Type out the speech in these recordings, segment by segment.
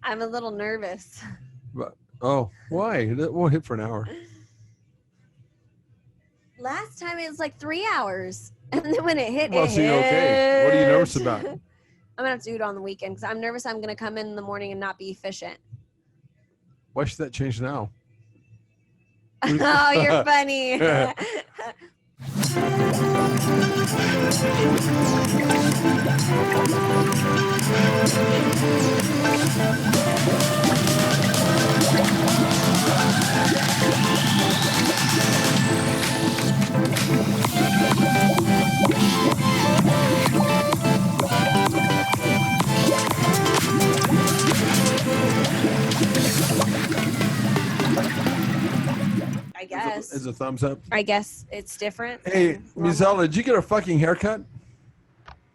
I'm a little nervous. But, oh, why? That won't hit for an hour. Last time it was like 3 hours. And then when it hit, Well, so you're okay. What are you nervous about? I'm going to have to do it on the weekend because I'm nervous I'm going to come in the morning and not be efficient. Why should that change now? Oh, you're funny. I guess. Is a thumbs up? I guess it's different. Hey, Mizella, did you get a fucking haircut?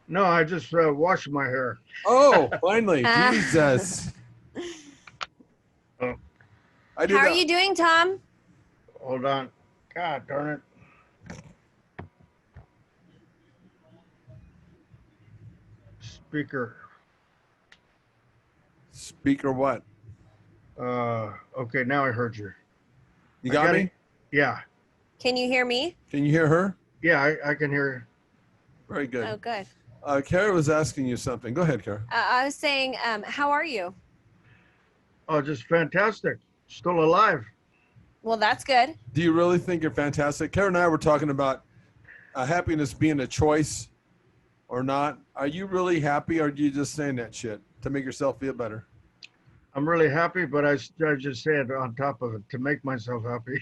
No, I just washed my hair. Oh, finally. Jesus. Oh. I did How are not- you doing, Tom? Hold on. God darn it. Speaker what? Okay, now I heard you. You got me? Yeah. Can you hear me? Can you hear her? Yeah, I can hear you. Very good. Oh, good. Kara was asking you something. Go ahead, Kara. I was saying, how are you? Oh, just fantastic. Still alive. Well, that's good. Do you really think you're fantastic? Kara and I were talking about happiness being a choice or not. Are you really happy, or are you just saying that shit to make yourself feel better? I'm really happy, but I just say it on top of it to make myself happy.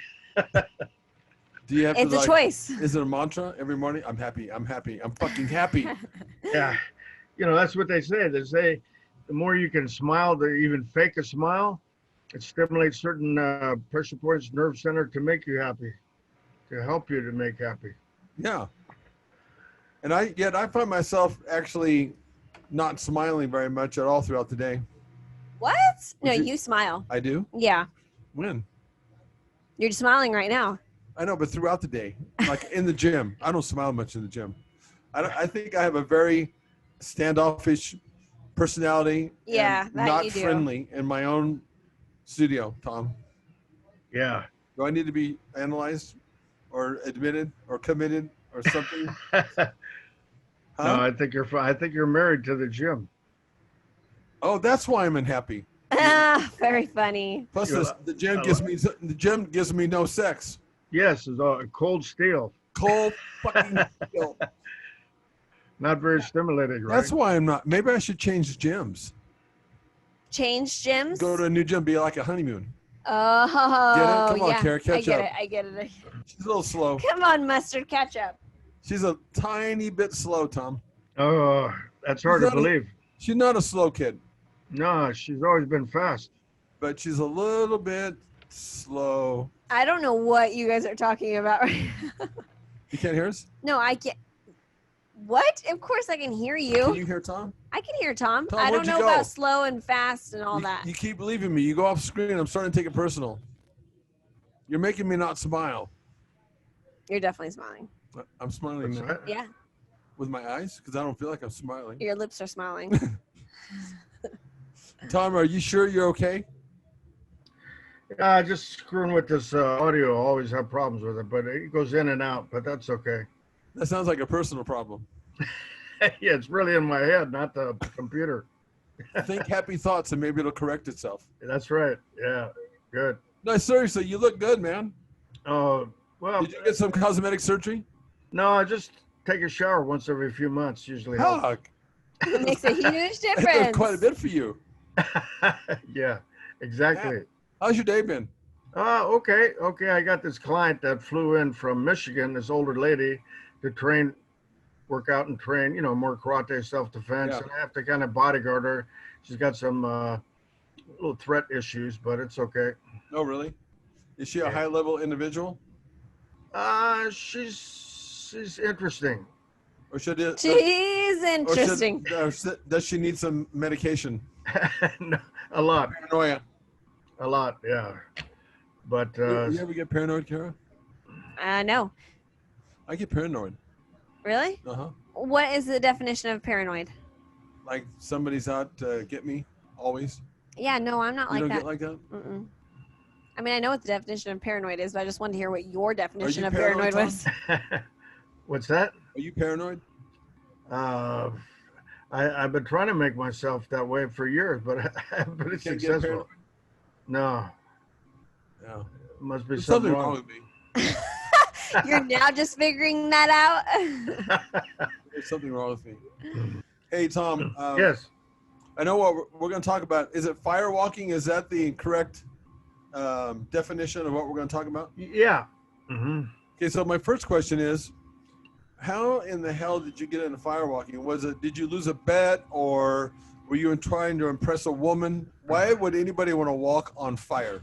Do you have It's to, a choice. Is it a mantra every morning? I'm happy. I'm happy. I'm fucking happy. Yeah. You know, that's what they say. They say the more you can smile, to even fake a smile, it stimulates certain pressure points, nerve center to make you happy, to help you to make happy. Yeah. And I find myself actually not smiling very much at all throughout the day. What? No, you- you smile. I do? Yeah. When? You're smiling right now. I know, but throughout the day, like in the gym, I don't smile much in the gym. I think I have a very standoffish personality. Yeah, and that not you do. friendly in my own studio, Tom. Yeah. Do I need to be analyzed or admitted or committed or something? No, I think you're fine. I think you're married to the gym. Oh, that's why I'm unhappy. Ah, very funny. Plus, Yeah, the gym gives me no sex. Yes, it's all cold steel. Cold fucking steel. Not very stimulating, right? That's why I'm not. Maybe I should change gyms. Change gyms? Go to a new gym, be like a honeymoon. Oh, Get it? Come on, yeah. Kara, catch I get up. it. I get it. She's a little slow. Come on, mustard, catch up. She's a tiny bit slow, Tom. Oh, that's hard She's to not a- believe. She's not a slow kid, No, she's always been fast. but she's a little bit slow. I don't know what you guys are talking about right now. You can't hear us? No, I can't. What? Of course I can hear Can you. you hear Tom? I can hear Tom. Tom, I where'd don't you know go? about slow and fast and all that. You keep leaving me. You go off screen. I'm starting to take it personal. You're making me not smile. You're definitely smiling. I'm smiling That's now. right. Yeah, With my eyes because I don't feel like I'm smiling. your lips are smiling. Tom, are you sure you're okay? Just screwing with this audio. I always have problems with it, but it goes in and out, but that's okay. That sounds like a personal problem. Yeah, it's really in my head, not the computer. Think happy thoughts and maybe it'll correct itself. That's right. Yeah, good. No, seriously, you look good, man. Oh, well, Did you get some cosmetic surgery? no, I just take a shower once every few months, usually. helps. Fuck. It makes a huge That does difference. quite a bit for you. Yeah, exactly. How's your day been? Okay. I got this client that flew in from Michigan, this older lady, to work out and train, more karate, self-defense. Yeah. And I have to kind of bodyguard her. She's got some little threat issues, but it's okay. Oh, really? Is she a Yeah. high-level individual? She's interesting. Or should it? She's interesting. Does she need some medication? No, a lot, Paranoia. yeah. But You ever get paranoid, Kara? No. I get paranoid. Really? Uh-huh. What is the definition of paranoid? Like somebody's out to get me, always. Yeah, no, I'm not You like don't that. get like that? Mm-mm. I mean, I know what the definition of paranoid is, but I just wanted to hear what your definition you of paranoid, paranoid was. What's that? Are you paranoid? I've been trying to make myself that way for years, but I haven't been Can't get successful. paranoid? No, Yeah. must be There's something wrong wrong. with me. You're now just figuring that out? There's something wrong with me. Hey, Tom. Yes. I know what we're going to talk about. Is it fire walking? Is that the correct definition of what we're going to talk about? Yeah. Mm-hmm. Okay, so my first question is, how in the hell did you get into fire walking? Did you lose a bet, or were you trying to impress a woman? Why would anybody want to walk on fire?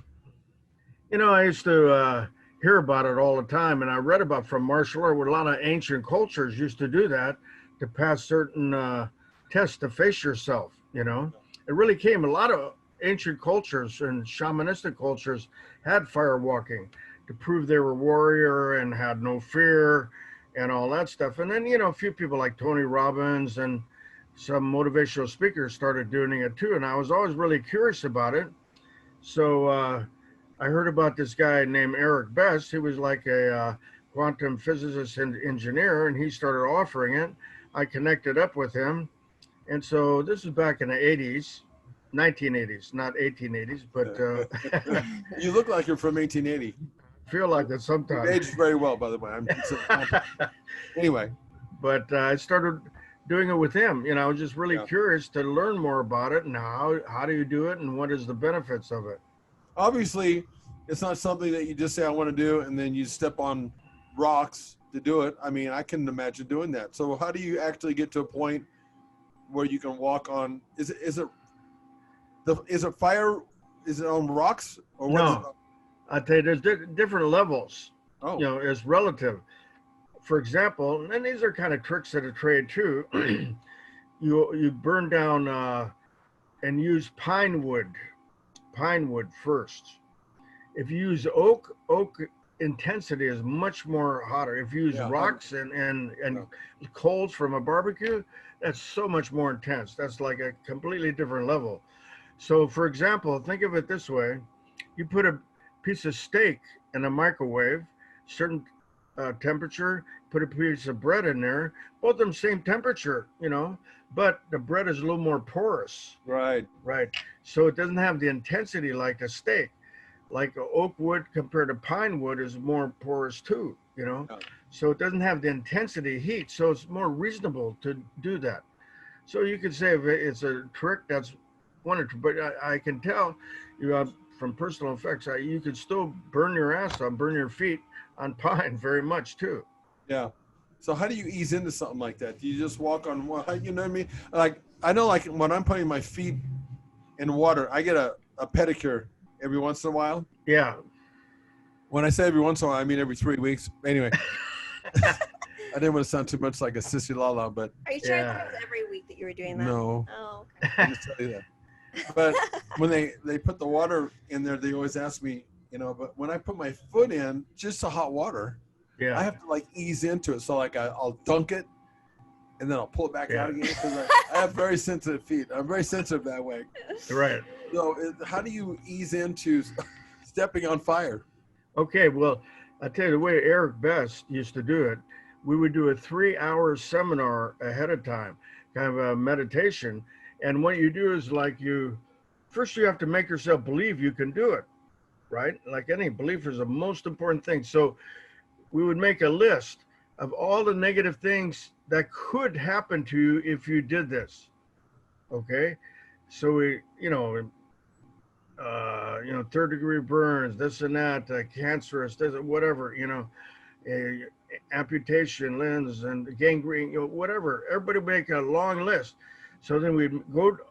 You know, I used to hear about it all the time, and I read about from martial art where a lot of ancient cultures used to do that to pass certain tests to face yourself. You know, it really came. A lot of ancient cultures and shamanistic cultures had fire walking to prove they were warrior and had no fear and all that stuff. And then, you know, a few people like Tony Robbins and some motivational speakers started doing it too. And I was always really curious about it. So I heard about this guy named Eric Best. He was like a quantum physicist and engineer, and he started offering it. I connected up with him. And so this is back in the 80s, 1980s, not 1880s, but You look like you're from 1880. feel like that sometimes. You aged very well, by the way. Anyway. But I started doing it with him. You know, I was just really curious to learn more about it and how do you do it and what is the benefits of it. Obviously, it's not something that you just say, I want to do, and then you step on rocks to do it. I mean, I can imagine doing that. So how do you actually get to a point where you can walk on? Is it fire? Is it on rocks or what? No, I tell you, there's different levels. Oh, You know, it's relative. For example, and these are kind of tricks of the trade too. You burn down and use pine wood first. If you use oak intensity is much more hotter. If you use rocks and coals from a barbecue, that's so much more intense. That's like a completely different level. So for example, think of it this way. You put a piece of steak in a microwave, certain temperature, put a piece of bread in there, both of them same temperature, you know, but the bread is a little more porous. right. Right. So it doesn't have the intensity like a steak. Like oak wood compared to pine wood is more porous too, you know. Yeah. So it doesn't have the intensity heat. So it's more reasonable to do that. So you could say if it's a trick, that's one or two, but I can tell you from personal effects, you could still burn your ass on, burn your feet on pine very much too. Yeah. So how do you ease into something like that? Do you just walk on one? You know what I mean? Like, I know, like when I'm putting my feet in water, I get a pedicure every once in a while. Yeah. When I say every once in a while, I mean every 3 weeks. Anyway, I didn't want to sound too much like a sissy lala, but Are you sure that it was every week that you were doing that? no. Oh, okay. I'll just tell you that. But when they put the water in there, they always ask me, you know, but when I put my foot in just to hot water, Yeah. I have to like ease into it. So like I'll dunk it and then I'll pull it back out again because I have very sensitive feet. I'm very sensitive that way. Right. So how do you ease into stepping on fire? Okay, well, I'll tell you the way Eric Best used to do it, we would do a 3-hour seminar ahead of time, kind of a meditation. And what you do is like first you have to make yourself believe you can do it, right? Like any belief is the most important thing. So we would make a list of all the negative things that could happen to you if you did this. Okay. So we, third-degree burns, this and that, cancerous, this, whatever, amputation, limbs, and gangrene, whatever. Everybody make a long list. So then we'd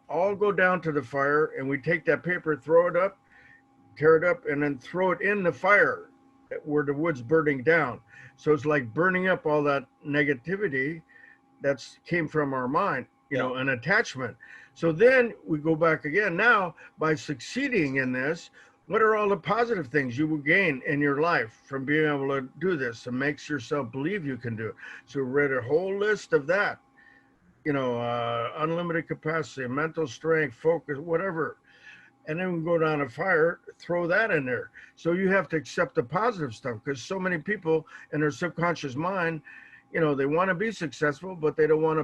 all go down to the fire, and we take that paper, throw it up, tear it up, and then throw it in the fire where the wood's burning down. So it's like burning up all that negativity that's came from our mind, an attachment. So then we go back again. Now, by succeeding in this, what are all the positive things you will gain in your life from being able to do this? It makes yourself believe you can do it. So we read a whole list of that, unlimited capacity, mental strength, focus, whatever. and then we go down a fire, throw that in there. So you have to accept the positive stuff, because so many people in their subconscious mind, you know, they want to be successful, but they don't want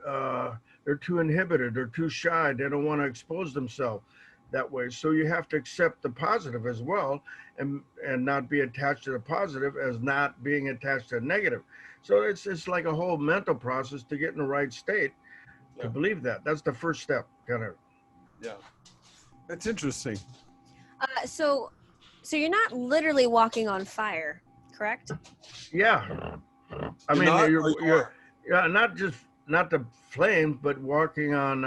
to, they're too inhibited, they're too shy, they don't want to expose themselves that way. So you have to accept the positive as well, and not be attached to the positive as not being attached to the negative. So it's like a whole mental process to get in the right state to believe that. That's the first step, kind of. Yeah. That's interesting. So you're not literally walking on fire, correct? Yeah. I mean, you're not the flames, but walking on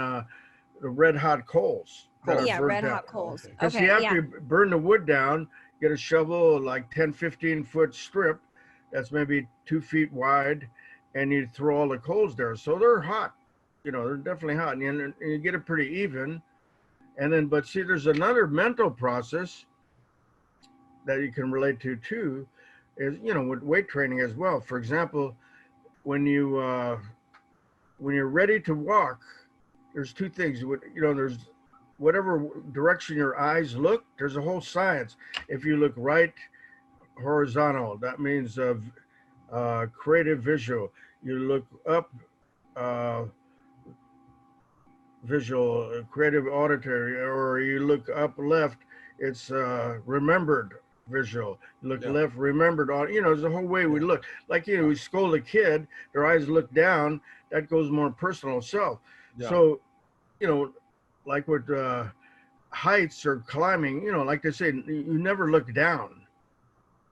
the red hot coals. Yeah, red hot coals. Because you have to burn the wood down, get a shovel, like 10, 15 foot strip that's maybe 2 feet wide, and you throw all the coals there. So they're hot, you know, they're definitely hot, and you get it pretty even. And then, but see, there's another mental process that you can relate to too, is, you know, with weight training as well. For example, when you're ready to walk, there's two things. You know, there's whatever direction your eyes look, there's a whole science. If you look right, horizontal, that means creative visual. You look up, visual, creative auditory, or you look up left, it's remembered visual. You look left, remembered, you know, there's a whole way we look. Like, you know, we scold a kid, their eyes look down, that goes more personal self. So, you know, like with heights or climbing, you know, like they say, you never look down.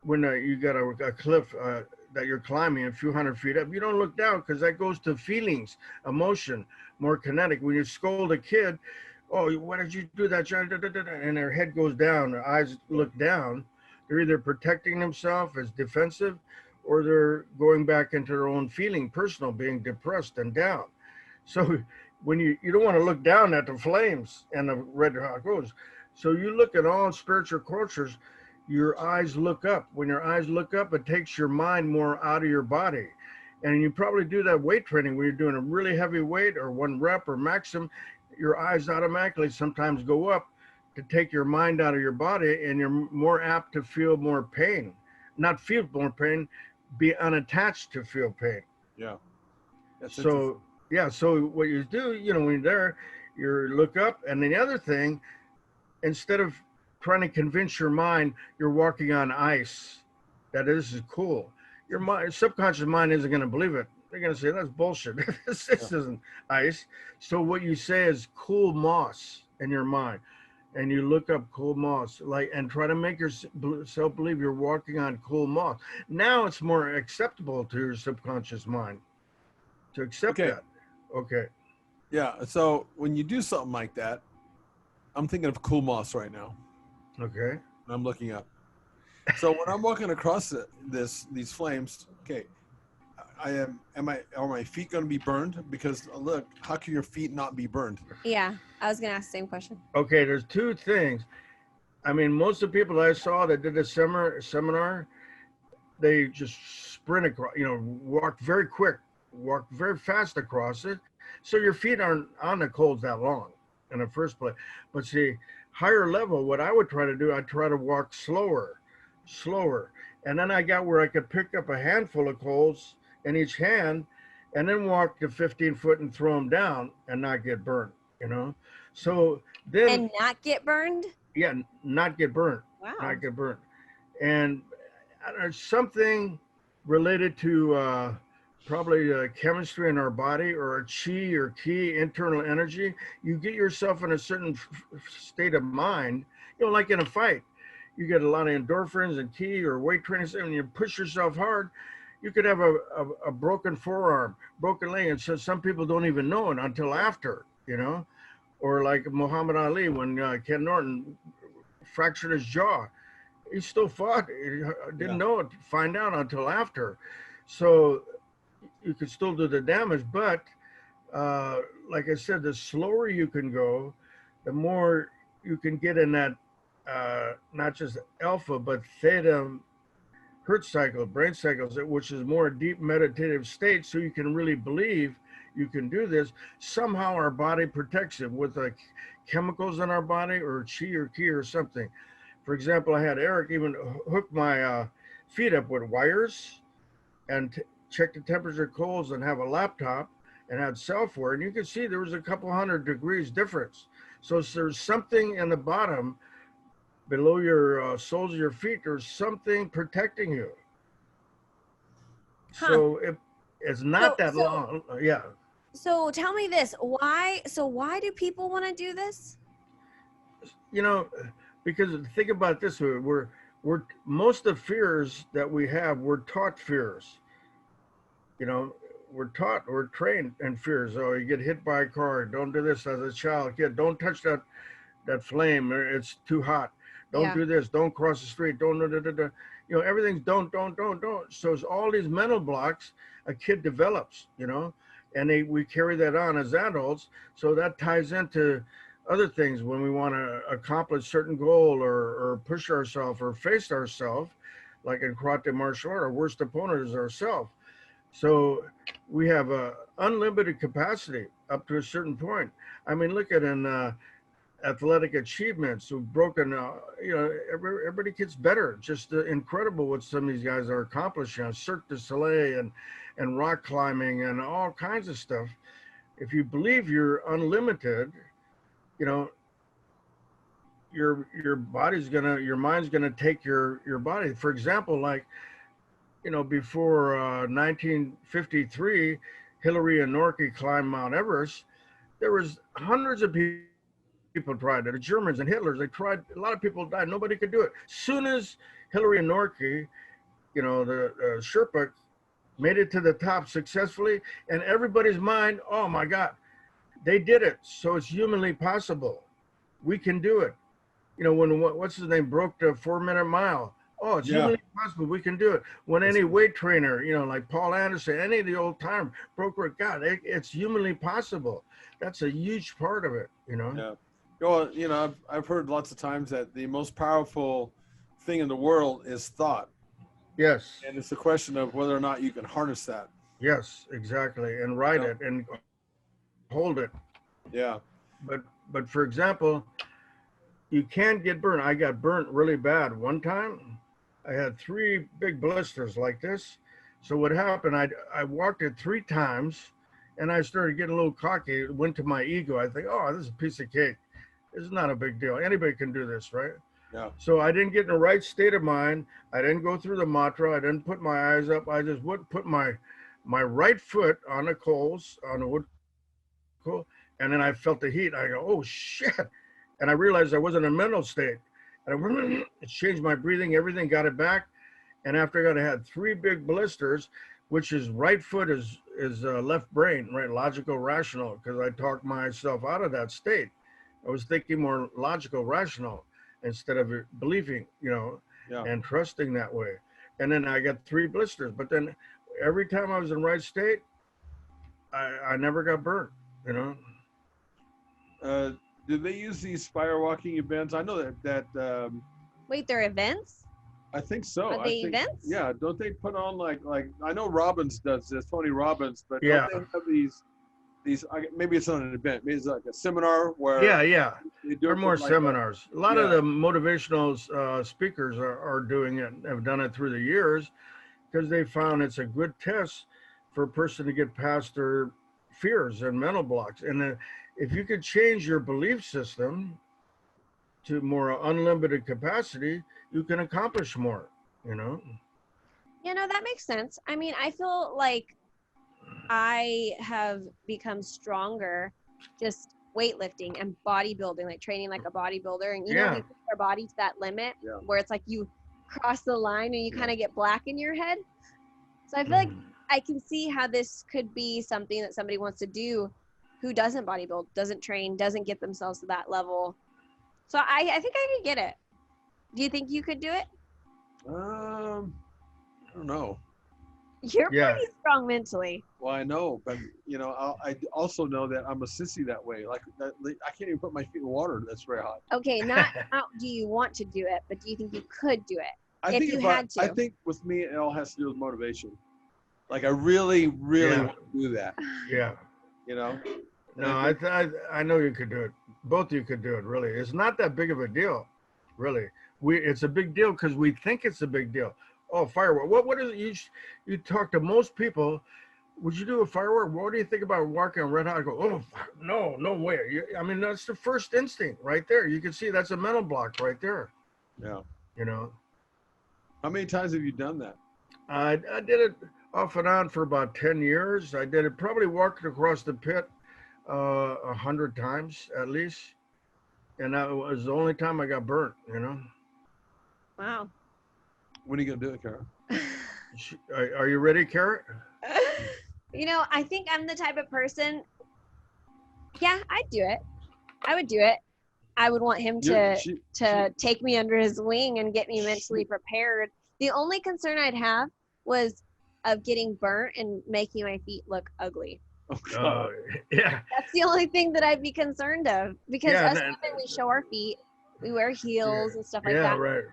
When you got a cliff that you're climbing a few hundred feet up, you don't look down, because that goes to feelings, emotion, more kinetic. When you scold a kid, oh, why did you do that, John? And their head goes down, their eyes look down. They're either protecting themselves as defensive, or they're going back into their own feeling, personal, being depressed and down. So when you don't want to look down at the flames and the red hot coals. So you look at all spiritual cultures, your eyes look up. When your eyes look up, it takes your mind more out of your body. And you probably do that weight training when you're doing a really heavy weight or one rep or maximum, your eyes automatically sometimes go up to take your mind out of your body, and you're more apt to feel more pain. Not feel more pain, be unattached to feel pain. Yeah. So what you do, you know, when you're there, you look up. And the other thing, instead of trying to convince your mind you're walking on ice, that this is cool, your subconscious mind isn't going to believe it. They're going to say, that's bullshit. this isn't ice. So what you say is cool moss in your mind. And you look up cool moss, and try to make yourself believe you're walking on cool moss. Now it's more acceptable to your subconscious mind to accept that. Okay. Yeah. So when you do something like that, I'm thinking of cool moss right now. Okay. I'm looking up. So when I'm walking across these flames, okay, are my feet going to be burned? Because look, how can your feet not be burned? Yeah, I was going to ask the same question. Okay, there's two things. I mean, most of the people I saw that did the seminar, they just sprint across, you know, walked very quick, walked very fast across it. So your feet aren't on the coals that long in the first place. But see, higher level, what I would try to do, I'd try to walk slower. And then I got where I could pick up a handful of coals in each hand, and then walk to 15 foot and throw them down and not get burned, you know? So then. And not get burned? Yeah, not get burned. Wow. Not get burned. And something related to probably chemistry in our body, or a chi or ki, internal energy. You get yourself in a certain state of mind, you know, like in a fight. You get a lot of endorphins and ki or weight training, and you push yourself hard. You could have a broken forearm, broken leg, and so some people don't even know it until after, you know, or like Muhammad Ali, when Ken Norton fractured his jaw, he still fought. He didn't know it, find out until after. So you could still do the damage, but like I said, the slower you can go, the more you can get in that not just alpha, but theta Hertz cycle, brain cycles, which is more a deep meditative state, so you can really believe you can do this. Somehow our body protects it with a chemicals in our body or chi or ki or something. For example, I had Eric even hook my feet up with wires and check the temperature codes and have a laptop and had software. And you can see there was a couple hundred degrees difference. So there's something in the bottom below your soles of your feet. There's something protecting you. Huh. So it's not that long. Yeah. So tell me this, why do people want to do this? You know, because think about this, we're most of the fears that we have, we're taught fears. You know, we're trained in fears. Oh, you get hit by a car, don't do this as a child, kid, don't touch that flame, it's too hot. Don't do this, don't cross the street, don't. You know, everything's don't. So it's all these mental blocks a kid develops, you know, and we carry that on as adults. So that ties into other things when we want to accomplish certain goal or push ourselves or face ourselves, like in karate martial art, our worst opponent is ourselves. So we have a unlimited capacity up to a certain point. I mean, look at athletic achievements who've broken, you know, everybody gets better. Just incredible what some of these guys are accomplishing. Cirque du Soleil and rock climbing and all kinds of stuff. If you believe you're unlimited, you know, your mind's gonna take your body. For example, like, you know, before 1953, Hillary and Norkie climbed Mount Everest. There was hundreds of people tried it. The Germans and Hitlers, they tried. A lot of people died. Nobody could do it. Soon as Hillary and Norkie, you know, the Sherpa, made it to the top successfully, and everybody's mind, oh my God, they did it. So it's humanly possible. We can do it. You know, when what's his name broke the 4-minute mile. Oh, it's humanly possible. We can do it. When any weight trainer, you know, like Paul Anderson, any of the old time broke record, God, it's humanly possible. That's a huge part of it, you know. Yeah. Well, you know, I've heard lots of times that the most powerful thing in the world is thought. Yes. And it's a question of whether or not you can harness that. Yes, exactly. And ride it and hold it. Yeah. But for example, you can get burnt. I got burnt really bad one time. I had 3 big blisters like this. So what happened, I walked it 3 times and I started getting a little cocky. It went to my ego. I think, oh, this is a piece of cake. This is not a big deal. Anybody can do this, right? Yeah. So I didn't get in the right state of mind. I didn't go through the mantra. I didn't put my eyes up. I just put my right foot on the coals, on the wood coal, and then I felt the heat. I go, oh shit. And I realized I was in a mental state. And it changed my breathing, everything, got it back. And after I had 3 big blisters, which is right foot is left brain, right? Logical, rational, because I talked myself out of that state. I was thinking more logical, rational, instead of believing, you know, and trusting that way. And then I got 3 blisters. But then every time I was in the right state, I never got burnt, you know. Did they use these fire walking events? I know that Wait, they're events? I think so. Are they events? Yeah, don't they put on like I know Robbins does this, Tony Robbins, but yeah, don't they have these maybe it's not an event, maybe it's like a seminar where they're more seminars. A lot of the motivational speakers are doing it, have done it through the years, because they found it's a good test for a person to get past their fears and mental blocks. And if you could change your belief system to more unlimited capacity, you can accomplish more, you know? You know, that makes sense. I mean, I feel like I have become stronger just weightlifting and bodybuilding, like training like a bodybuilder. And you know, we push our body to that limit where it's like you cross the line and you kind of get black in your head. So I feel like I can see how this could be something that somebody wants to do who doesn't bodybuild, doesn't train, doesn't get themselves to that level. So I think I could get it. Do you think you could do it? I don't know. You're pretty strong mentally. Well, I know, but you know, I also know that I'm a sissy that way. Like that, I can't even put my feet in water. That's very hot. Okay, not do you want to do it, but do you think you could do it I think with me, it all has to do with motivation. Like I really want to do that. Yeah. You know, No, I know you could do it. Both of you could do it, really. It's not that big of a deal, really. It's a big deal because we think it's a big deal. Oh, firework. What is it? You talk to most people, would you do a firework? What do you think about walking on red hot? I go, oh, no way. I mean, that's the first instinct right there. You can see that's a mental block right there. Yeah. You know. How many times have you done that? I did it off and on for about 10 years. I did it, probably walked across the pit 100 times at least. And that was the only time I got burnt, you know. Wow. When are you going to do it, Kara? Are you ready, Kara? You know, I think I'm the type of person, yeah, I'd do it. I would do it. I would want him to take me under his wing and get me mentally prepared. The only concern I'd have was of getting burnt and making my feet look ugly. Yeah. That's the only thing that I'd be concerned of, because us women, we show our feet, we wear heels and stuff like that. Yeah, right.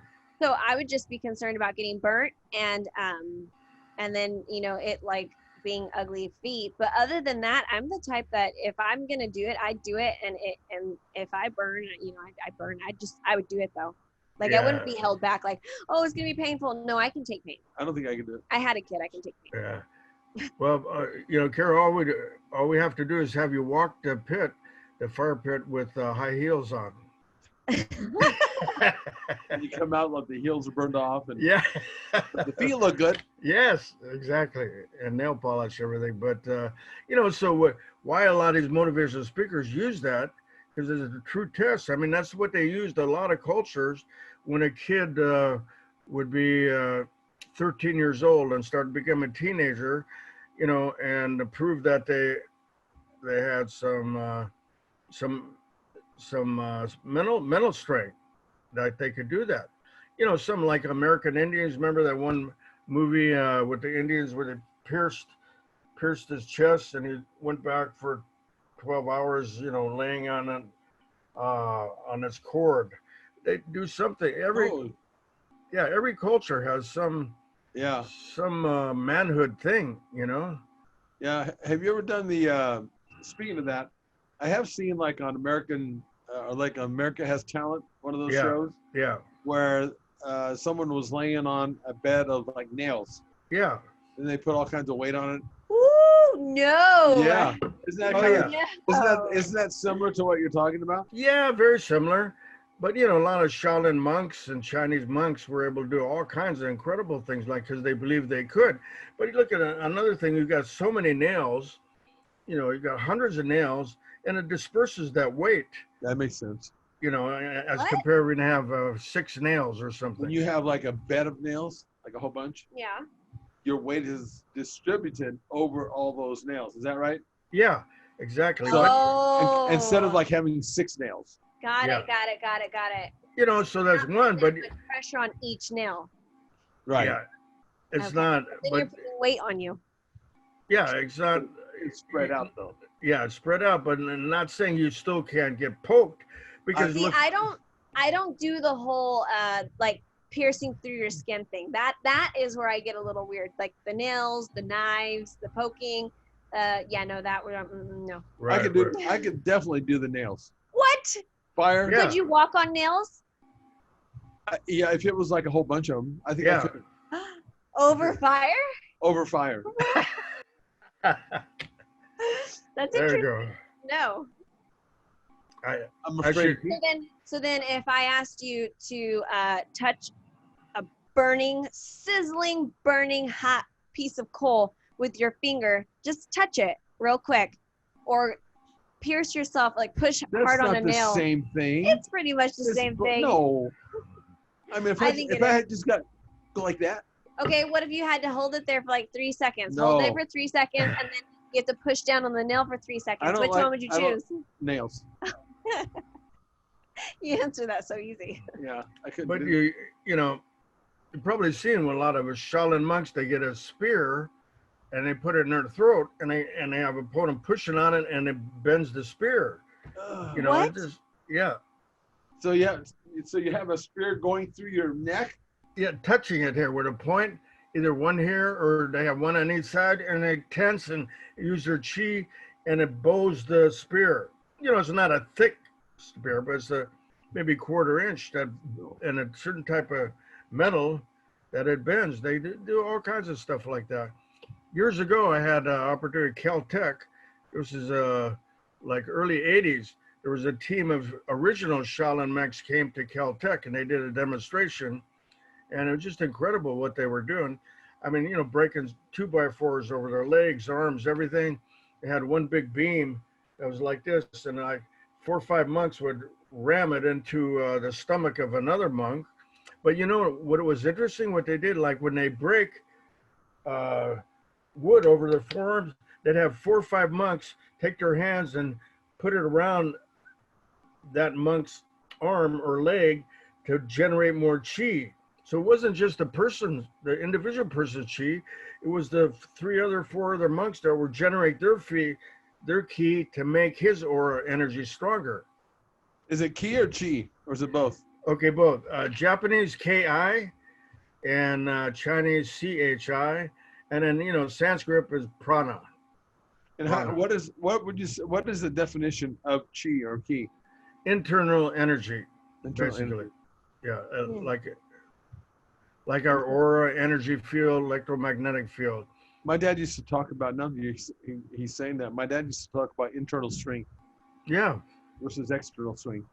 So I would just be concerned about getting burnt and then, you know, it like being ugly feet. But other than that, I'm the type that if I'm going to do it, I do it. And if I burn, you know, I burn, I would do it though. Like I wouldn't be held back like, oh, it's going to be painful. No, I can take pain. I don't think I can do it. I had a kid. I can take pain. Yeah. Well, you know, Kara, all we have to do is have you walk the fire pit with high heels on. And you come out like the heels are burned off, and yeah, the feet look good. Yes, exactly, and nail polish, everything. But you know, so why a lot of these motivational speakers use that? Because it's a true test. I mean, that's what they used a lot of cultures when a kid would be 13 years old and start to become a teenager, you know, and to prove that they had some mental strength that they could do that. You know, some like American Indians. Remember that one movie with the Indians where they pierced his chest and he went back for 12 hours, you know, laying on its cord. They do something. Every culture has some manhood thing, you know. Yeah. Have you ever done the speaking of that, I have seen like on American like America Has Talent, one of those shows. Yeah. Where someone was laying on a bed of like nails. Yeah. And they put all kinds of weight on it. Ooh, no. Yeah. Isn't that similar to what you're talking about? Yeah, very similar. But, you know, a lot of Shaolin monks and Chinese monks were able to do all kinds of incredible things, like because they believed they could. But you look at another thing, you've got so many nails, you know, you've got hundreds of nails, and it disperses that weight. That makes sense. You know, as compared when you have 6 nails or something. When you have like a bed of nails, like a whole bunch. Yeah. Your weight is distributed over all those nails. Is that right? Yeah, exactly. So instead of like having 6 nails. Got it. You know, so that's one, but pressure on each nail. Right. Yeah. It's not. Then you're putting weight on you. Yeah, it's not. It's spread out though. Yeah, it's spread out, but I'm not saying you still can't get poked because I don't do the whole like piercing through your skin thing. That is where I get a little weird. Like the nails, the knives, the poking. No. Right, I could definitely do the nails. What? Fire. Could you walk on nails? Yeah, if it was like a whole bunch of them, I think I could. Over fire? Over fire. That's there interesting. You go. No. I'm afraid. So then if I asked you to touch a burning, sizzling, burning hot piece of coal with your finger, just touch it real quick. Or pierce yourself, like push hard on a nail. That's not the same thing. It's pretty much the same thing. No. I mean, if I had just go like that. Okay, what if you had to hold it there for like 3 seconds? No. Hold it for 3 seconds, and then you have to push down on the nail for 3 seconds. Which one would you choose? Nails. You answer that so easy. Yeah, I couldn't. But you know, you've probably seen when a lot of Shaolin monks, they get a spear and they put it in their throat and they have a opponent pushing on it and it bends the spear. You know, what? So you have a spear going through your neck? Yeah, touching it here with a point, either one here or they have one on each side, and they tense and use their chi, and it bows the spear. You know, it's not a thick spear, but it's maybe 1/4 inch that, and a certain type of metal that it bends. They do all kinds of stuff like that. Years ago, I had an opportunity at Caltech. This is like early 80s. There was a team of original Shaolin monks came to Caltech, and they did a demonstration, and it was just incredible what they were doing. I mean, you know, breaking 2x4s over their legs, arms, everything. They had one big beam that was like this, and 4 or 5 monks would ram it into the stomach of another monk. But you know what was interesting? What they did, like when they break wood over their forearms, they'd have 4 or 5 monks take their hands and put it around that monk's arm or leg to generate more chi. So it wasn't just the individual person's chi. It was the 4 other monks that would generate their ki to make his aura energy stronger. Is it ki or chi, or is it both? Okay, both. Japanese Ki and Chinese Chi, and then, you know, Sanskrit is prana. And what is the definition of chi or ki? Internal energy, basically. Yeah, like our aura, energy field, electromagnetic field. My dad used to talk about, now he's saying that, my dad used to talk about internal strength. Yeah. Versus external strength.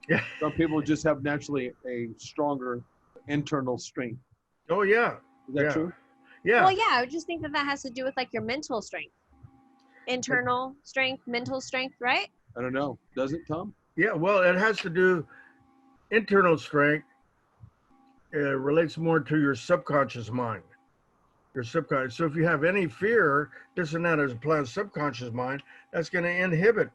Yeah. Some people just have naturally a stronger internal strength. Oh, yeah. Is that true? Yeah. Well, yeah, I would just think that has to do with like your mental strength. Internal strength, mental strength, right? I don't know. Does it, Tom? Yeah, well, it has to do, internal strength relates more to your subconscious mind. Your subconscious. So if you have any fear, this and that as a subconscious mind, that's going to inhibit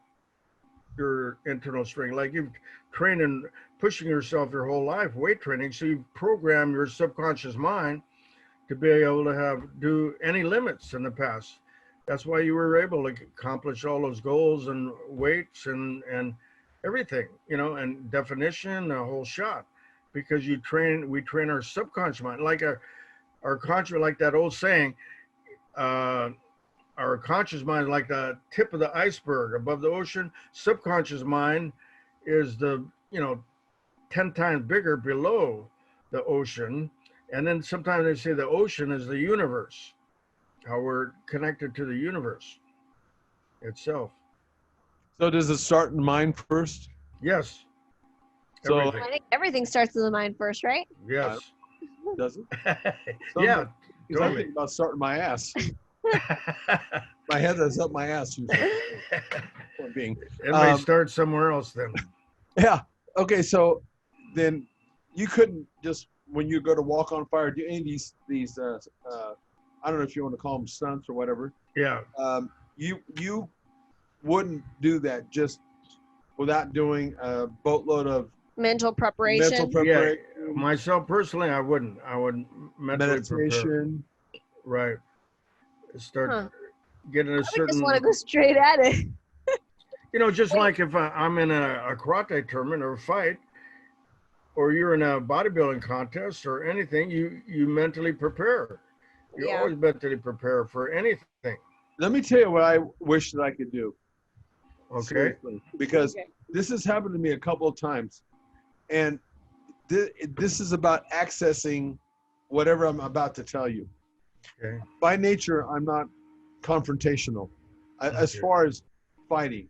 your internal strength. Like you've trained and pushing yourself your whole life, weight training, so you program your subconscious mind to be able to do any limits in the past. That's why you were able to accomplish all those goals and weights and everything, you know, and definition, the whole shot, because we train our subconscious mind, like our conscious, like that old saying, our conscious mind is like the tip of the iceberg above the ocean. Subconscious mind is 10 times bigger below the ocean. And then sometimes they say the ocean is the universe, how we're connected to the universe itself. So does it start in the mind first? Yes. So Everything. I think everything starts in the mind first, right? Yes. Does it? Yeah. Because I think about starting my ass. My head is up my ass usually. Everybody start somewhere else then. Yeah. Okay. So then you couldn't just, when you go to walk on fire, do any of these I don't know if you want to call them stunts or whatever. Yeah. You wouldn't do that just without doing a boatload of Mental preparation. Yeah. Myself personally, I wouldn't. I would meditation. Right. Start getting a certain. I just want to go straight at it. You know, just like if I'm in a karate tournament or a fight, or you're in a bodybuilding contest or anything, you mentally prepare. You always mentally prepare for anything. Let me tell you what I wish that I could do. Okay. Seriously. Because this has happened to me a couple of times. And this is about accessing whatever I'm about to tell you. Okay. By nature, I'm not confrontational. As far as fighting.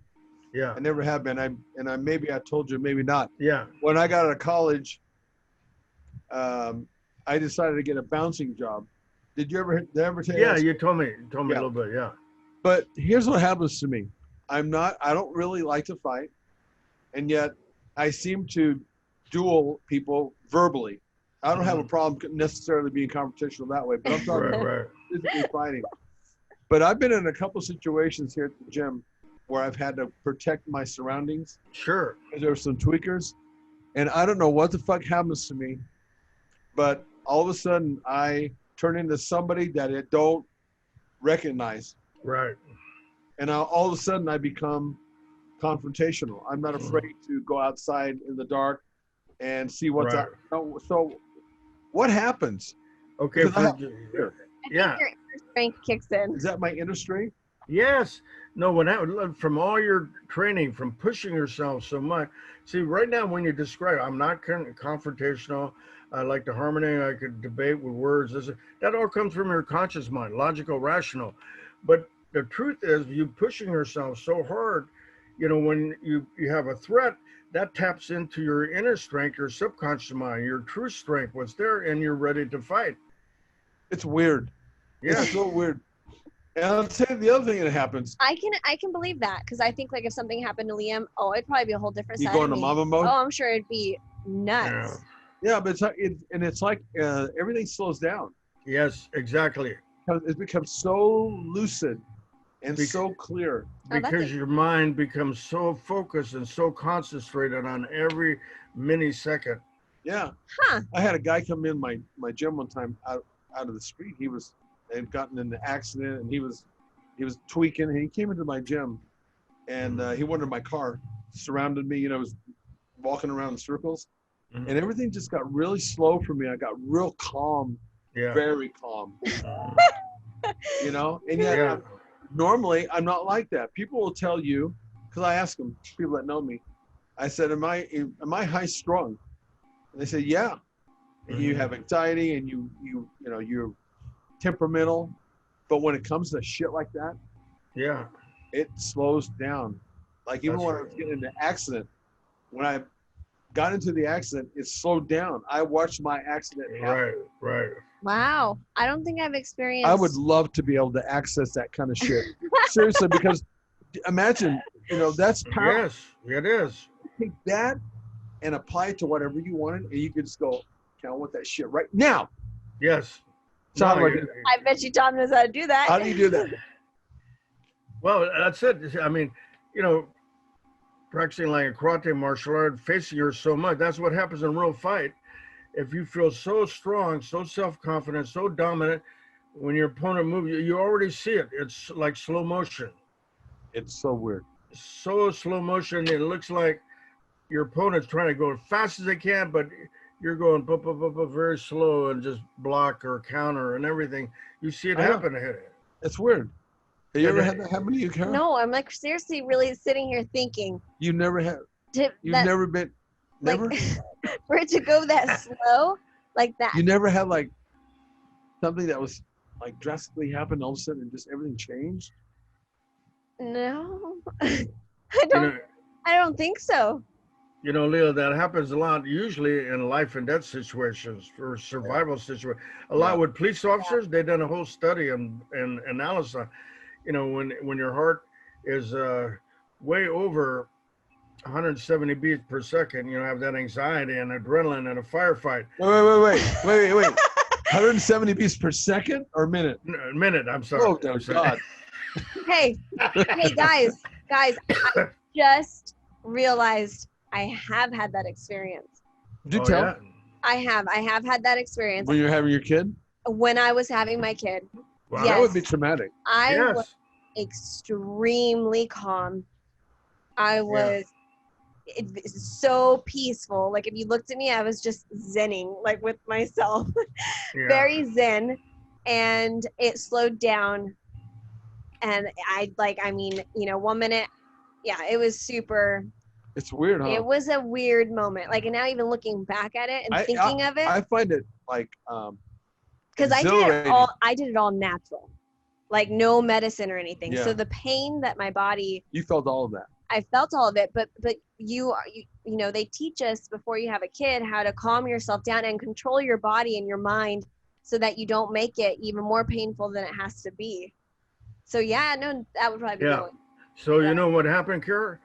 Yeah. I never have been. Maybe I told you, maybe not. Yeah. When I got out of college, I decided to get a bouncing job. Did I ever tell you? Yeah, you told me. You told me a little bit. Yeah. But here's what happens to me. I don't really like to fight, and yet I seem to duel people verbally. I don't have a problem necessarily being confrontational that way, but I'm talking about physically fighting. But I've been in a couple situations here at the gym where I've had to protect my surroundings. Sure. There were some tweakers, and I don't know what the fuck happens to me, but all of a sudden I turn into somebody that I don't recognize. Right. And all of a sudden I become confrontational. I'm not afraid to go outside in the dark and see what's out. So what happens? Okay. I think your inner strength kicks in. Is that my inner strength? Yes. No, from all your training, from pushing yourself so much. See, right now when you describe, I'm not confrontational. I like to harmony. I could debate with words. That all comes from your conscious mind, logical, rational. But the truth is, you pushing yourself so hard, when you have a threat, that taps into your inner strength, your subconscious mind, your true strength, what's there, and you're ready to fight. It's weird. Yeah. It's so weird. And I'll tell you the other thing that happens. I can believe that, because I think like if something happened to Liam, it'd probably be a whole different You side go of into me. mama mode? Oh, I'm sure it'd be nuts. Yeah, but it's like everything slows down. Yes, exactly. It becomes so lucid and so clear. Because your mind becomes so focused and so concentrated on every millisecond. Yeah. Huh. I had a guy come in my gym one time out of the street. He had gotten in an accident, and he was tweaking, and he came into my gym, and he wanted my car, surrounded me, was walking around in circles, and everything just got really slow for me. I got real calm, very calm, and yet normally I'm not like that. People will tell you, because I ask them, people that know me, I said, am I high strung? And they say, yeah. And you have anxiety, and you're temperamental, but when it comes to shit like that, it slows down. Like even when I was getting into an accident, when I got into the accident, it slowed down. I watched my accident happen. Right. Wow. I don't think I've experienced. I would love to be able to access that kind of shit. Seriously, because imagine, that's power. Yes, it is. Take that and apply it to whatever you wanted, and you could just go, I want that shit right now. Yes. So how do I do that? I bet you Tom knows how to do that. How do you do that? Well, that's it. I mean, practicing like a karate martial art, facing her so much, that's what happens in a real fight. If you feel so strong, so self-confident, so dominant, when your opponent moves, you already see it. It's like slow motion. It's so weird. So slow motion, it looks like your opponent's trying to go as fast as they can, but you're going very slow and just block or counter and everything. You see it happen. It's weird. Have you ever had that happen to you, Kara? No, I'm like seriously really sitting here thinking. You never have. Never been. Never? Like, for it to go that slow, like that. You never had like something that was like drastically happened all of a sudden and just everything changed? No. I don't think so. Leo, that happens a lot, usually in life and death situations, or survival situations. A lot with police officers, they've done a whole study and analysis on, when your heart is way over 170 beats per second, have that anxiety and adrenaline and a firefight. Wait. 170 beats per second or minute? Minute, I'm sorry. Oh, God. Hey, guys, I just realized I have had that experience. Did you tell? Yeah? I have had that experience. When you were having your kid? When I was having my kid. Wow. Yes. That would be traumatic. I was extremely calm. I was so peaceful. Like if you looked at me, I was just zenning, like with myself. Very zen. And it slowed down. And 1 minute, it was super. It's weird, huh? It was a weird moment. Like, and now even looking back at it and thinking of it. I find it like, because I did it all natural, like no medicine or anything. Yeah. So the pain that my body. You felt all of that. I felt all of it, but you they teach us before you have a kid how to calm yourself down and control your body and your mind so that you don't make it even more painful than it has to be. So that would probably be going. So you know what happened, Kara?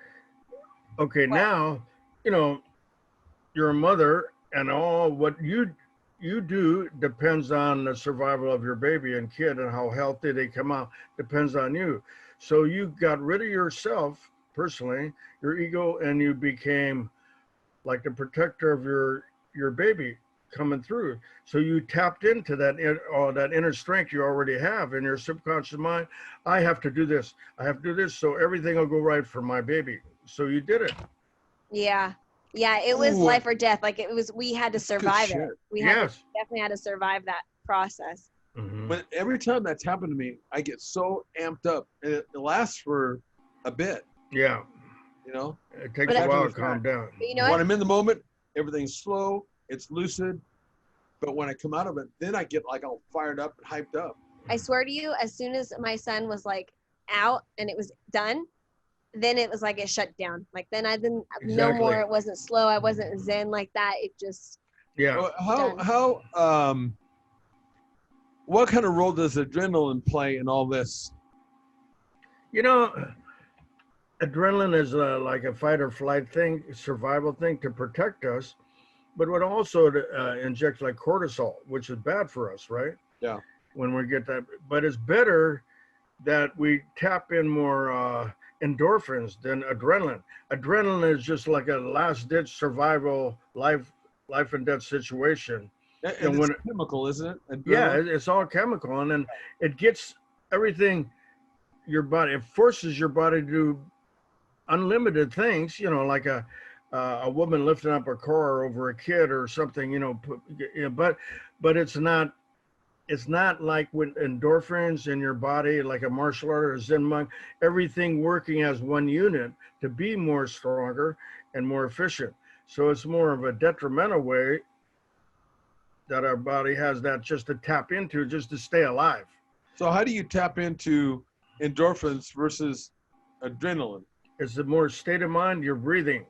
Okay, now, you're a mother, and all what you do depends on the survival of your baby and kid and how healthy they come out. Depends on you. So you got rid of yourself, personally, your ego, and you became like the protector of your baby coming through. So you tapped into that inner strength you already have in your subconscious mind. I have to do this. I have to do this so everything will go right for my baby. So you did it. Yeah. It was life or death. Like we had to survive it. We definitely had to survive that process. But every time that's happened to me, I get so amped up, and it lasts for a bit. Yeah. You know, it takes a while to calm down. But you know when what? I'm in the moment, everything's slow, it's lucid. But when I come out of it, then I get like all fired up and hyped up. I swear to you, as soon as my son was like out and it was done, then it was like it shut down. Like then I didn't no more. It wasn't slow. I wasn't zen like that. It just What kind of role does adrenaline play in all this? You know, adrenaline is like a fight or flight thing, survival thing to protect us, but would also inject like cortisol, which is bad for us, right? Yeah. When we get that, but it's better that we tap in more endorphins than adrenaline. Adrenaline is just like a last-ditch survival, life and death situation. And it's chemical, isn't it? Adrenaline? Yeah, it's all chemical, and then it gets everything. Your body, it forces your body to do unlimited things. You know, like a woman lifting up a car over a kid or something. You know, but it's not. It's not like with endorphins in your body, like a martial art or a Zen monk, everything working as one unit to be more stronger and more efficient. So it's more of a detrimental way that our body has that just to tap into, just to stay alive. So how do you tap into endorphins versus adrenaline? It's a more state of mind, you're breathing.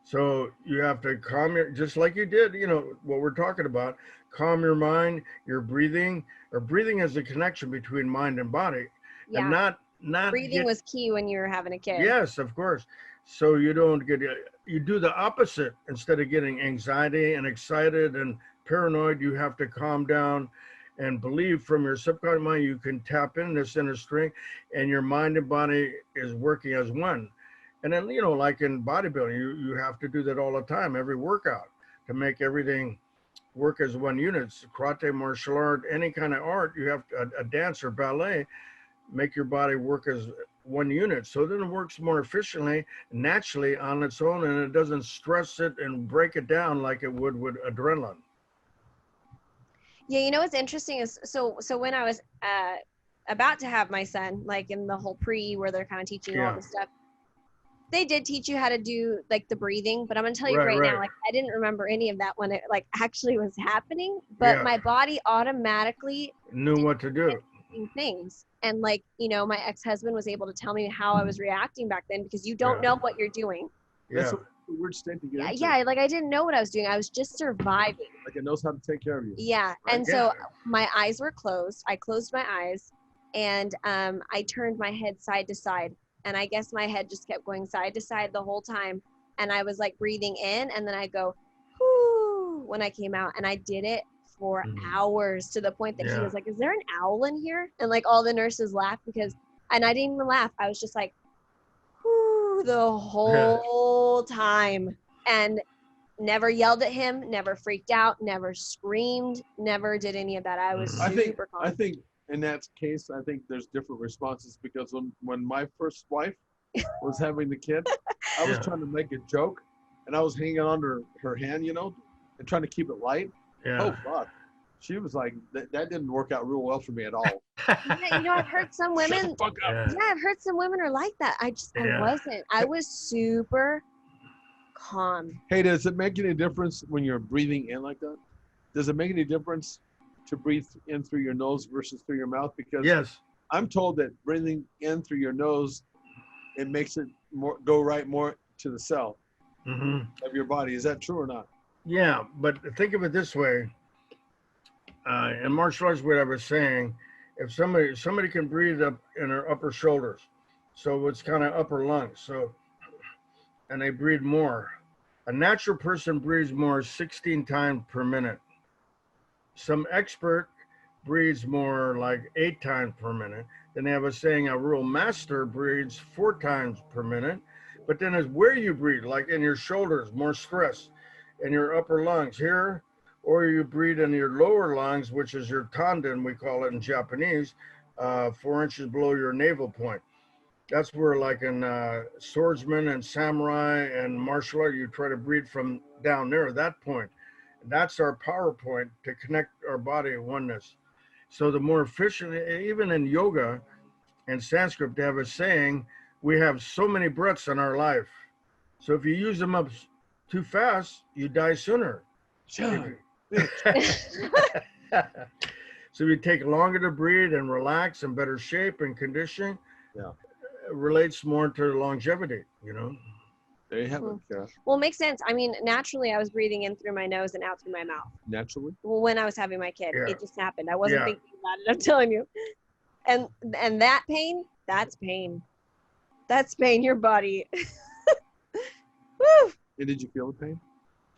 So you have to calm your, just like you did, you know, what we're talking about, calm your mind, your breathing, or breathing is a connection between mind and body. Yeah. And not breathing was key when you were having a kid. Yes, of course. So you don't get, you do the opposite. Instead of getting anxiety and excited and paranoid, you have to calm down and believe from your subconscious mind, you can tap in this inner strength and your mind and body is working as one. And then, you know, like in bodybuilding, you have to do that all the time, every workout, to make everything work as one unit. Karate, martial art, any kind of art, you have to, a dance or ballet, make your body work as one unit. So then it works more efficiently, naturally on its own, and it doesn't stress it and break it down like it would with adrenaline. Yeah, you know what's interesting is, so when I was about to have my son, like in the whole where they're kind of teaching you all this stuff, they did teach you how to do like the breathing, but I'm gonna tell you right now, like I didn't remember any of that when it like actually was happening, but my body automatically knew what to do. Things. And like, you know, my ex-husband was able to tell me how I was reacting back then, because you don't know what you're doing. That's a weird state to get into. Yeah, like I didn't know what I was doing. I was just surviving. Like it knows how to take care of you. Yeah. Right? And so my eyes were closed. I closed my eyes and I turned my head side to side. And I guess my head just kept going side to side the whole time. And I was like breathing in, and then I go, whoo, when I came out. And I did it for hours, to the point that he was like, is there an owl in here? And like all the nurses laughed and I didn't even laugh. I was just like, whoo, the whole time. And never yelled at him, never freaked out, never screamed, never did any of that. I was super calm. I think in that case, I think there's different responses, because when my first wife was having the kid, I was trying to make a joke, and I was hanging on her hand, you know, and trying to keep it light. Oh, fuck. She was like, that didn't work out real well for me at all. You know, I've heard some women. Shut the fuck up. Yeah, I've heard some women are like that. I wasn't. I was super calm. Hey, does it make any difference when you're breathing in like that? Does it make any difference to breathe in through your nose versus through your mouth? Because I'm told that breathing in through your nose, it makes it go more to the cell of your body. Is that true or not? Yeah, but think of it this way. In martial arts, what I was saying, if somebody can breathe up in their upper shoulders, so it's kind of upper lungs, so, and they breathe more. A natural person breathes more 16 times per minute. Some expert breathes more like 8 times per minute. Then they have a saying, a real master breathes 4 times per minute. But then it's where you breathe, like in your shoulders, more stress, in your upper lungs here, or you breathe in your lower lungs, which is your tanden, we call it in Japanese, 4 inches below your navel point. That's where, like in swordsman and samurai and martial art, you try to breathe from down there, that point. That's our power point to connect our body in oneness. So the more efficient, even in yoga and Sanskrit, they have a saying, we have so many breaths in our life. So if you use them up too fast, you die sooner. Sure. So you take longer to breathe and relax, in better shape and condition. Yeah. It relates more to longevity, you know. There you have it, Kara. Well, it makes sense. I mean, naturally, I was breathing in through my nose and out through my mouth. Naturally? Well, when I was having my kid, Yeah. it just happened. I wasn't Yeah. thinking about it. I'm telling you. And that pain, that's pain. That's pain. Your body. Woo. And did you feel the pain?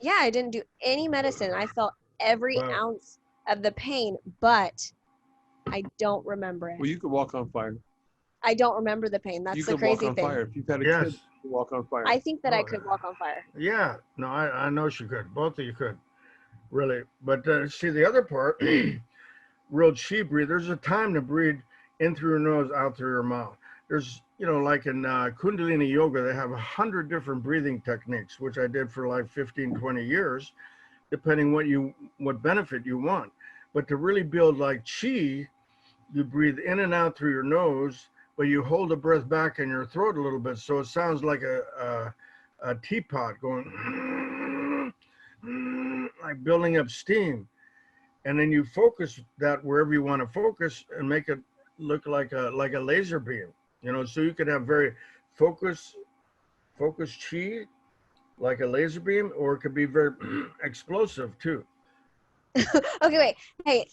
Yeah, I didn't do any medicine. I felt every Wow. ounce of the pain, but I don't remember it. Well, you could walk on fire. I don't remember the pain. That's You the could walk crazy on thing. fire. If you've had a Yes. kid, you could walk on fire. I think that I Oh, could yeah. walk on fire. Yeah, no, I know she could. Both of you could, really. But see, the other part, real chi breathe, there's a time to breathe in through your nose, out through your mouth. There's, you know, like in Kundalini Yoga, they have 100 different breathing techniques, which I did for like 15, 20 years, depending what benefit you want. But to really build like chi, you breathe in and out through your nose, but you hold the breath back in your throat a little bit, so it sounds like a teapot going, like building up steam. And then you focus that wherever you want to focus and make it look like a laser beam, you know, so you could have very focused chi, like a laser beam, or it could be very explosive too. Okay, wait. Hey,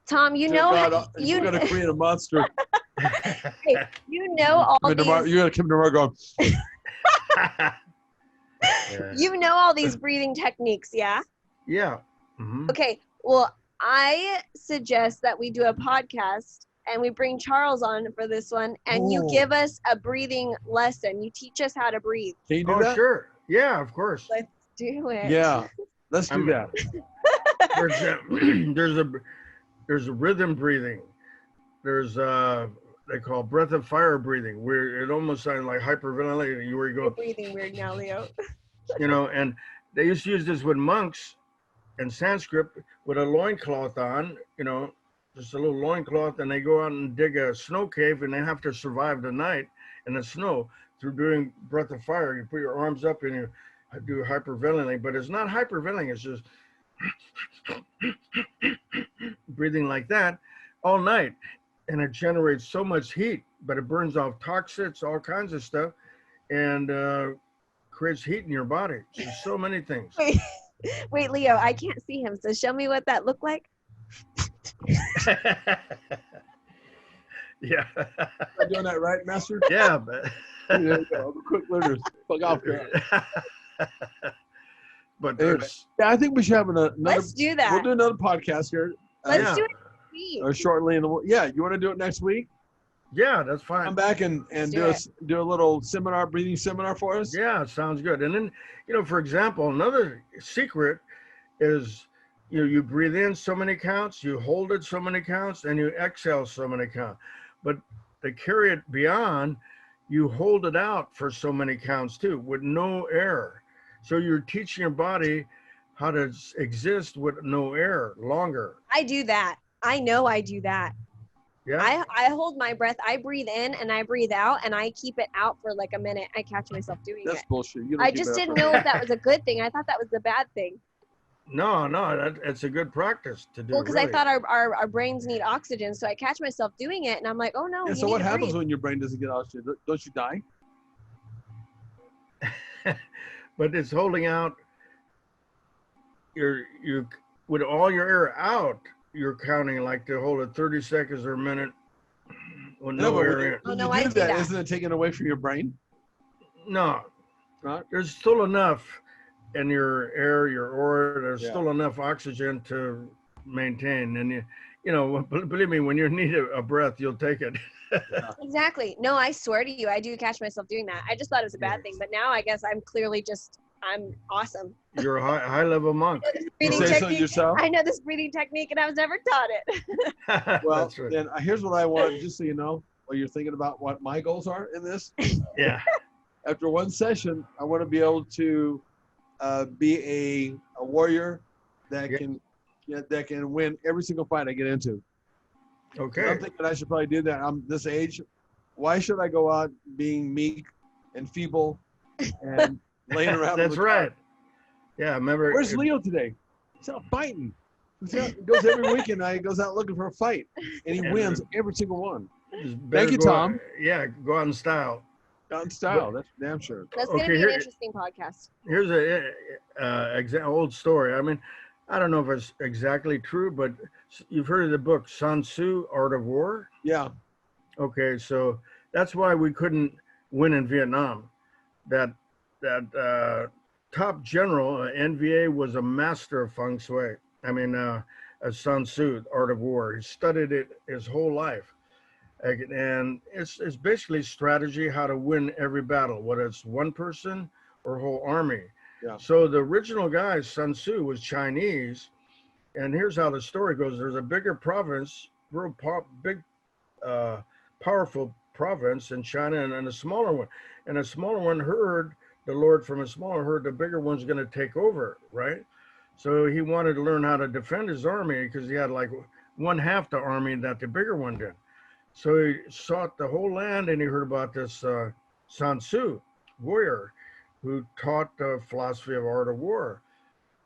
Tom, you know, you're going to create a monster. hey, you know all You're these. going to come tomorrow going, Yeah. You know all these breathing techniques, yeah? Yeah. Mhm. Okay, well, I suggest that we do a podcast and we bring Charles on for this one, and you Oh. give us a breathing lesson. You teach us how to breathe. can you do Oh, that? sure. Yeah, of course. Let's do it. Yeah. Let's do that. For example, there's a rhythm breathing. There's they call breath of fire breathing, where it almost sounds like hyperventilating. Where you You're go, breathing weird now, Leo. you know, and they used to use this with monks in Sanskrit with a loincloth on, you know, just a little loincloth, and they go out and dig a snow cave, and they have to survive the night in the snow through doing breath of fire. You put your arms up and you do hyperventilating, but it's not hyperventilating, it's just breathing like that all night. And it generates so much heat, but it burns off toxins, all kinds of stuff, and creates heat in your body. So many things. Wait, Leo, I can't see him, so show me what that looked like. Yeah. Am I doing that right, Master? Yeah, but There you go. Quick learners. Fuck off, Kara. but Anyways, yeah, I think we should have another. Let's do that. We'll do another podcast here. Let's yeah. do it next week. Shortly in the yeah. You want to do it next week? Yeah, that's Come fine. back and do a little seminar, breathing seminar for us. Yeah, sounds good. And then, you know, for example, another secret is you breathe in so many counts, you hold it so many counts, and you exhale so many counts. But to carry it beyond, you hold it out for so many counts too, with no air. So you're teaching your body how to exist with no air longer. I do that. I know I do that. Yeah. I hold my breath. I breathe in and I breathe out, and I keep it out for like a minute. I catch myself doing That's it. bullshit. You don't I keep just it up didn't for- know if that was a good thing. I thought that was the bad thing. No, it's a good practice to do. Well, because really. I thought our brains need oxygen, so I catch myself doing it, and I'm like, oh no. Yeah, you so need what to happens breathe. when your brain doesn't get oxygen? Don't you die? But it's holding out you with all your air out, you're counting like to hold it 30 seconds or a minute with no but air in. when no, you I do do that. Isn't it taken away from your brain? No, Right? there's still enough in your air, your aura, there's Yeah. still enough oxygen to maintain. And you know, believe me, when you need a breath, you'll take it. Exactly. No, I swear to you, I do catch myself doing that. I just thought it was a bad thing, but now I guess I'm clearly I'm awesome. You're a high level monk. This You breathing say so technique. yourself? I know this breathing technique, and I was never taught it. Well, That's right. then here's what I want, just so you know, while you're thinking about what my goals are in this. Yeah. After one session, I want to be able to be a warrior that Yeah. can that can win every single fight I get into. Okay. I'm thinking I should probably do that. I'm this age. Why should I go out being meek and feeble and laying around? That's right. Yeah, remember. Where's Leo today? He's out fighting. He goes every weekend. He goes out looking for a fight, and he wins every single one. Thank you, Tom. Yeah, go out in style. Out in style. That's damn sure. That's going to be an interesting podcast. Here's a old story. I mean, I don't know if it's exactly true, but you've heard of the book Sansu Art of War? Yeah. Okay, so that's why we couldn't win in Vietnam. That top general, NVA, was a master of feng shui. I mean, Sun Tzu, Art of War. He studied it his whole life. And it's basically strategy, how to win every battle, whether it's one person or whole army. Yeah. So the original guy, Sun Tzu, was Chinese. And here's how the story goes. There's a bigger province, powerful province in China, and a smaller one. And a smaller one heard the Lord from a smaller herd, the bigger one's going to take over, right? So he wanted to learn how to defend his army because he had like one half the army that the bigger one did. So he sought the whole land, and he heard about this Sansu warrior who taught the philosophy of art of war.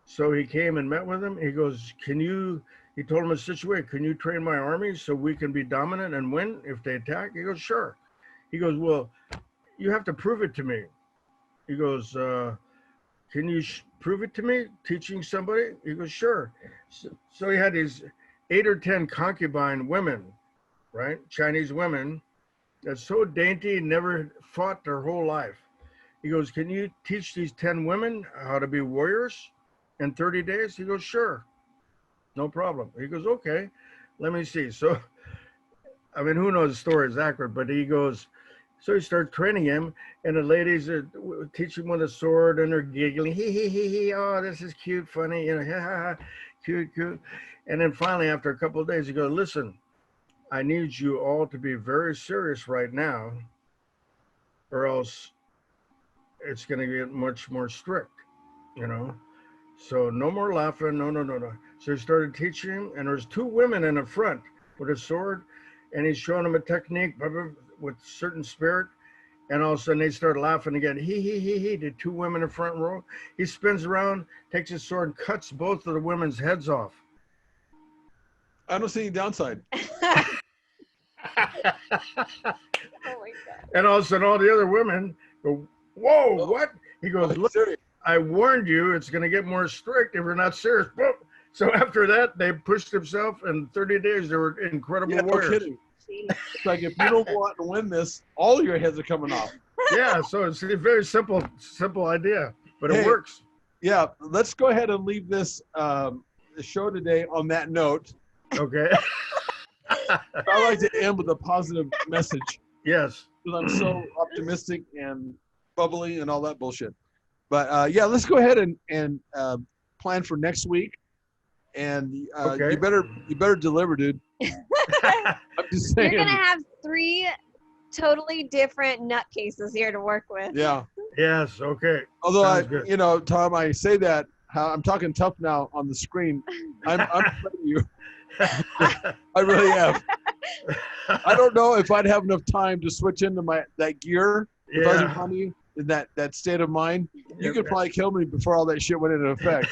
So he came and met with him. He goes, he told him his situation. Can you train my army so we can be dominant and win if they attack? He goes, sure. He goes, well, you have to prove it to me. He goes, can you prove it to me, teaching somebody? He goes, sure. So he had these 8 or 10 concubine women, right? Chinese women that's so dainty, never fought their whole life. He goes, can you teach these 10 women how to be warriors in 30 days? He goes, sure, no problem. He goes, okay, let me see. So, I mean, who knows the story is accurate, but he goes, so he starts training him, and the ladies are teaching with a sword, and they're giggling, he, oh, this is cute, funny, you know, ha, ha, ha, cute. And then finally, after a couple of days, he goes, listen, I need you all to be very serious right now, or else it's going to get much more strict, you know? So no more laughing, no. So he started teaching him, and there's 2 women in the front with a sword, and he's showing them a technique with certain spirit, and all of a sudden they start laughing again. He, the 2 women in the front row. He spins around, takes his sword, and cuts both of the women's heads off. I don't see any downside. Oh my God. And all of a sudden all the other women go, whoa, what? He goes, look, I warned you, it's going to get more strict if you're not serious. Boom. So after that, they pushed themselves, and 30 days, they were incredible warriors. No kidding. It's like, if you don't want to win this, all your heads are coming off. Yeah, so it's a very simple idea, but it works. Yeah, let's go ahead and leave this show today on that note. Okay. I like to end with a positive message. Yes. Because I'm so optimistic and bubbly and all that bullshit. But yeah, let's go ahead and plan for next week. And okay. you better deliver, dude. I'm just saying. You're gonna have 3 totally different nutcases here to work with. Yeah. Yes. Okay. Although Tom, I say that I'm talking tough now on the screen. I'm afraid of you. I really am. I don't know if I'd have enough time to switch into that gear. Yeah. If I was on you in that state of mind, you could probably kill me before all that shit went into effect.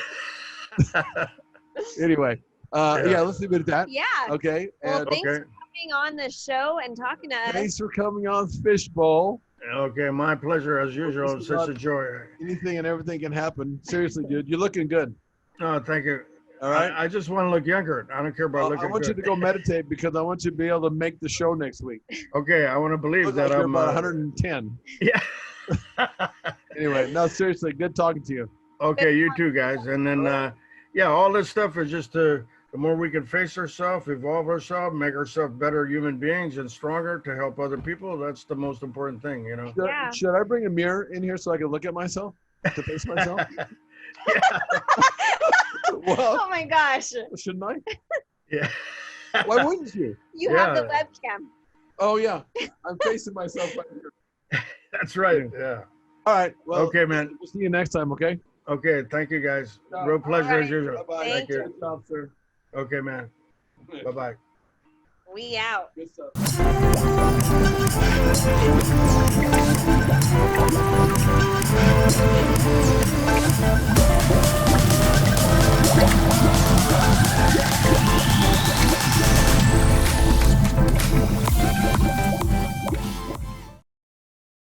Anyway, yeah, let's leave it at that. Yeah. Okay. Well, thanks for coming on the show and talking to us. Thanks for coming on Fishbowl. Okay, my pleasure as usual. It's such a joy. Anything and everything can happen. Seriously, dude, you're looking good. Oh, thank you. All right. I just want to look younger. I don't care about looking good. I want you to go meditate because I want you to be able to make the show next week. Okay, I want to believe that I'm about 110. Yeah. Anyway, no, seriously, good talking to you. Okay, you too, guys. And then, yeah, all this stuff is just the more we can face ourselves, evolve ourselves, make ourselves better human beings and stronger to help other people. That's the most important thing, you know. Should I bring a mirror in here so I can look at myself, to face myself? Well, oh my gosh. Shouldn't I? Yeah. Why wouldn't you? You have the webcam. Oh, yeah. I'm facing myself right here. That's right. Yeah. All right. Well, okay, man. We'll see you next time, okay? Okay, thank you guys. Real pleasure right. as usual. Bye-bye. Thank you. Good job, sir. Okay, man. Bye-bye. We out. Good stuff.